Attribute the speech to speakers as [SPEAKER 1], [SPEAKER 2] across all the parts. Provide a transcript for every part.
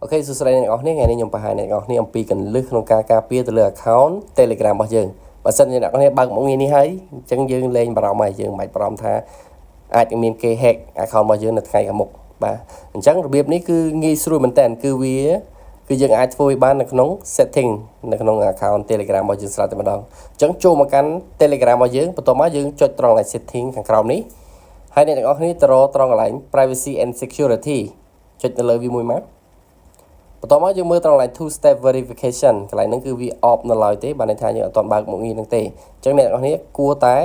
[SPEAKER 1] Ok, số đây này này ngày nay nhung bài này này ông pi cần lướt không ca pia từ lừa account Telegram bao giờ và sân như này bằng một nghìn đi hay chân dương lên bảo mày dương mày bảo tha ai cũng miền kê hack account bao giờ là ngày cả một và chẳng việc này cứ nghi sưu mình tên cứ vì cứ dương ai thôi ban là nóng setting là nóng account Telegram bao giờ sao thì mà đâu chẳng cho một cái Telegram bao giờ bắt đầu má dương cho tròn lại setting thằng cào ní hay này này tròn lại privacy and security cho lời vi mùi mátต่อมาយើងមើលត្រង់ line two step verification កន្លែងហ្នឹងគឺវា off នៅឡើយទេបានន័យថាយើងអត់ទាន់បើកមុខងារហ្នឹងទេអញ្ចឹងអ្នកនរគ្នាគួរតែ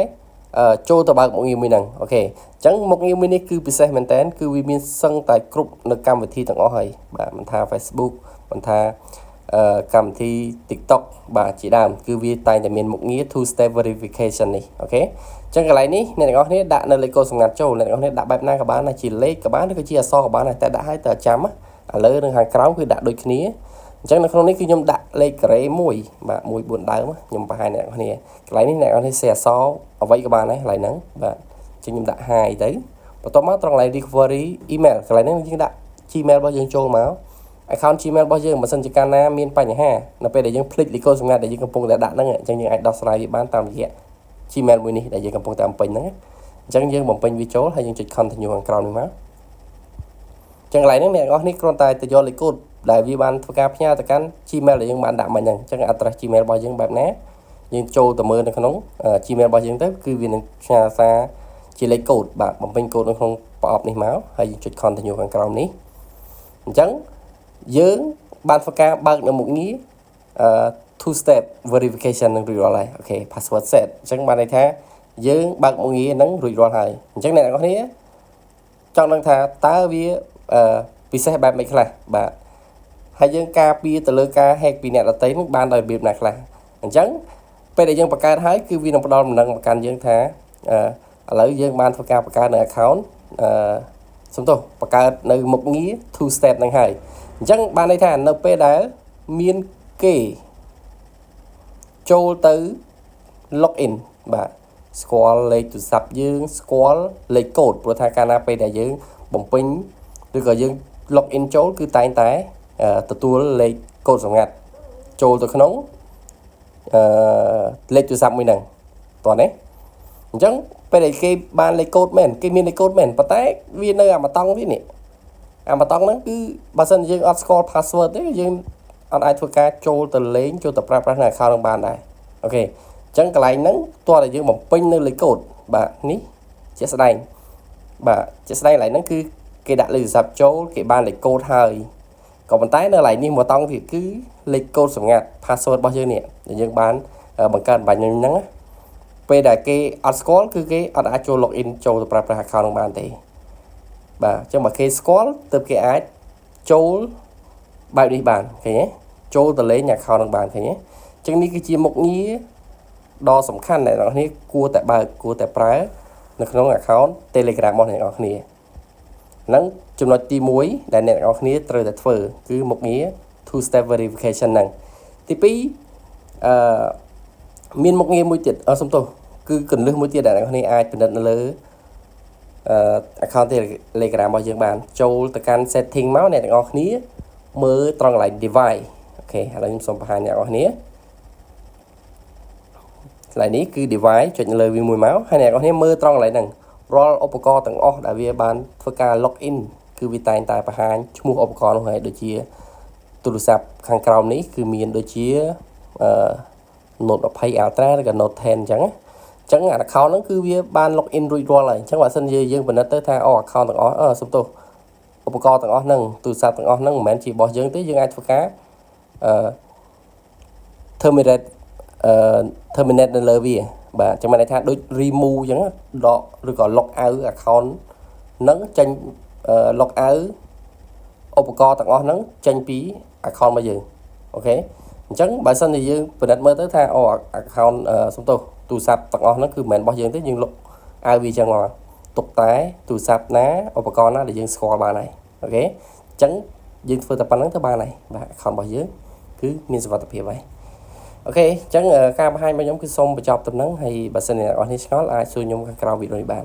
[SPEAKER 1] ចូលទៅបើកមុខងារមួយហ្នឹងអូខេអញ្ចឹងមុខងារមួយនេះគឺពិសេសមែនតើគឺវាមានសឹងតែគ្រប់នៅកម្មវិធីទាំងអស់ហើយបាទមិនថា Facebook មិនថាកម្មវិធី TikTok បាទជាដើមគឺវាតែងតែមានមុខងារ two step verification នេះអូខេអញ្ចឹងកន្លែងនេះអ្នកទាំងអស់គ្នាដាក់នៅលេខកូដសម្ងាត់ចូលអ្នកទាំងអស់គ្នាដាក់បែបណាក៏បានដែរជាលេខក៏បានឬក៏ជាអក្សរក៏បានដែរតែដាក់ឲ្យតែចាំណាឥឡូវនឹងខាងក្រោមគឺដាក់ដូចគ្នាអញ្ចឹងនៅក្នុងនេះគឺខ្ញុំដាក់លេខការ៉េ1បាទ14ដើមខ្ញុំបង្ហាញអ្នកនរគ្នាកន្លែងនេះអ្នកនរគ្នាសេអក្សរអ្វីក៏បានដែរកន្លែងហ្នឹងបាទអញ្ចឹងខ្ញុំដាក់ hai ទៅបន្ទាប់មកត្រង់កន្លែង recovery email កន្លែងហ្នឹងយើងដាក់ Gmail របស់យើងចូលមក account Gmail របស់យើងបើសិនជាកាលណាមានបញ្ហានៅពេលដែលយើងភ្លេចលេខកូដសម្ងាត់ដែលយើងកំពុងតែដាក់ហ្នឹងអញ្ចឹងយើងអាចដោះស្រាយវាបានតាមរយៈ Gmail មួយនេះដែលយើងកំពុងតែបំពេញហ្នឹងអញ្ចឹងយើងបំពេញវាចូលហើយយើងចុច continue ខាងក្រោមនេះមកចឹងកន្លែងហ្នឹងអ្នកនរគ្នាគ្រាន់តែទៅយកលេខកូដដែលវាបានធ្វើការផ្ញើទៅកាន់ Gmail ដែលយើងបានដាក់មកអញ្ចឹង address Gmail របស់យើងបែបណាយើងចូលទៅមើលនៅក្នុង Gmail របស់យើងទៅគឺវានឹងផ្ញើសារជាលេខកូដបាទបំពេញកូដនៅក្នុងប្រអប់នេះមកហើយយើងចុច continue ខាងក្រោមនេះអញ្ចឹងយើងបានធ្វើការបើកនៅមុខងារ two step verification នឹងរួចរាល់ហើយអូខេ password set អញ្ចឹងបានន័យថាយើងបើកមុខងារហ្នឹងរួចរាល់ហើយអញ្ចឹងអ្នកនរគ្នាចង់ដឹងថាតើវាពិសេសបែបម៉េចខ្លះបាទហើយយើងការពារទៅលើការ hack ពីអ្នកដទៃនឹងបានដោយរបៀបណាខ្លះអញ្ចឹងពេលដែលយើងបង្កើតហើយគឺវានឹងផ្ដល់ដំណឹងមកកាន់យើងថាឥឡូវយើងបានធ្វើការបង្កើតនៅ account សំទោសបង្កើតនៅមុខងារ two step ហ្នឹងហើយអញ្ចឹងបានន័យថានៅពេលដែលមានគេចូលទៅ login បាទស្គាល់លេខទូរស័ព្ទយើងស្គាល់លេខកូដព្រោះថាកាលណាពេលដែលយើងបំពេញឬក៏យើង login ចូលគឺតែងតែទទួលលេខកូដសម្ងាត់ចូលទៅក្នុងលេខទូរស័ព្ទមួយហ្នឹងតោះនេះអញ្ចឹងពេលដែលគេបានលេខកូដមែនគេមានលេខកូដមែនប៉ុន្តែវានៅអាម៉ាតង់វានេះអាម៉ាតង់ហ្នឹងគឺបើសិនយើងអត់ស្គាល់ password ទេយើងអត់អាចធ្វើការចូលទៅលេងចូលទៅប្រើប្រាស់នៅ account នឹងបានដែរអូខេអញ្ចឹងកន្លែងហ្នឹងតោះតែយើងបំពេញនៅលេខកូដបាទនេះជាក់ស្ដែងបាទជាក់ស្ដែងកន្លែងហ្នឹងគឺគេដាក់លេខទូរស័ព្ទចូលគេបានលេខកូដហើយក៏ប៉ុន្តែនៅកន្លែងនេះមកតង់ទៀតគឺលេខកូដសម្ងាត់ password របស់យើងនេះដែលយើងបានបង្កើតបាញ់ហ្នឹងពេលដែលគេអត់ស្គាល់គឺគេអត់អាចចូល login ចូលទៅប្រើប្រាស់ account នឹងបានទេបាទអញ្ចឹងបើគេស្គាល់ទើបគេអាចចូលបែបនេះបានឃើញទេចូលទៅលេង account នឹងបានឃើញទេអញ្ចឹងនេះគឺជាមុខងារដ៏សំខាន់ដែលអ្នកនរគ្នាគួរតែបើកគួរតែប្រើនៅក្នុង account Telegram របស់អ្នកនរគ្នាហ្នឹងចំណុចទី1ដែលអ្នកនរគ្នាត្រូវតែធ្វើគឺមុខងារ two step verification ហ្នឹងទី2មានមុខងារមួយទៀតសំទោសគឺកន្លឹះមួយទៀតដែលអ្នកនរគ្នាអាចពិនិត្យនៅលើaccount Telegram របស់យើងបានចូលទៅកាន់ setting មកអ្នកទាំងអស់គ្នាមើលត្រង់កន្លែង device អូខេឥឡូវខ្ញុំសូមបង្ហាញអ្នកទាំងអស់គ្នាកន្លែងនេះគឺ device ចុចលើវាមួយមកហើយអ្នកទាំងអស់គ្នាមើលត្រង់កន្លែងហ្នឹងរាល់ឧបករណ៍ទាំងអស់ដែលវាបានធ្វើការ login គឺវាតែងតែបង្ហាញឈ្មោះឧបករណ៍នោះហើយដូចជាទូរស័ព្ទខាងក្រោមនេះគឺមានដូចជា Note 20 Ultra ឬក៏ Note 10 អញ្ចឹងអា account ហ្នឹងគឺវាបាន login រួចរាល់ហើយអញ្ចឹងបើសិនជាយើងពិនិត្យទៅថាaccount ទាំងអស់សំទោសឧបករណ៍ទាំងអស់ហ្នឹងទូរស័ព្ទទាំងអស់ហ្នឹងមិនមែនជារបស់យើងទេយើងអាចធ្វើការterminate នៅលើវាបាទចាំមិនន័យថាដូច remove អញ្ចឹងដកឬក៏ log out account ហ្នឹងចេញ log out ឧបករណ៍ទាំងអស់ហ្នឹងចេញពី account របស់យើងអូខេអញ្ចឹងបើសិនជាយើងពិនិត្យមើលទៅថា account សំទោសទូរស័ព្ទទាំងអស់ហ្នឹងគឺមិនមែនរបស់យើងទេយើង log out វាអញ្ចឹងមកទុកតែទូរស័ព្ទណាឧបករណ៍ណាដែលយើងស្គាល់បានហើយអូខេអញ្ចឹងយើងធ្វើតែប៉ុណ្្នឹងទៅបានហើយបាទ account របស់យើងគឺមានសុវត្ថិភាពហើយអូខេអញ្ចឹងការបង្ហាញរបស់ខ្ញុំគឺសូមបញ្ចប់ត្រឹមហ្នឹងហើយបើសិនជាអ្នកនរគ្នាឆ្ងល់អាចសួរខ្ញុំខាងក្រោមវីដេអូនេះបាន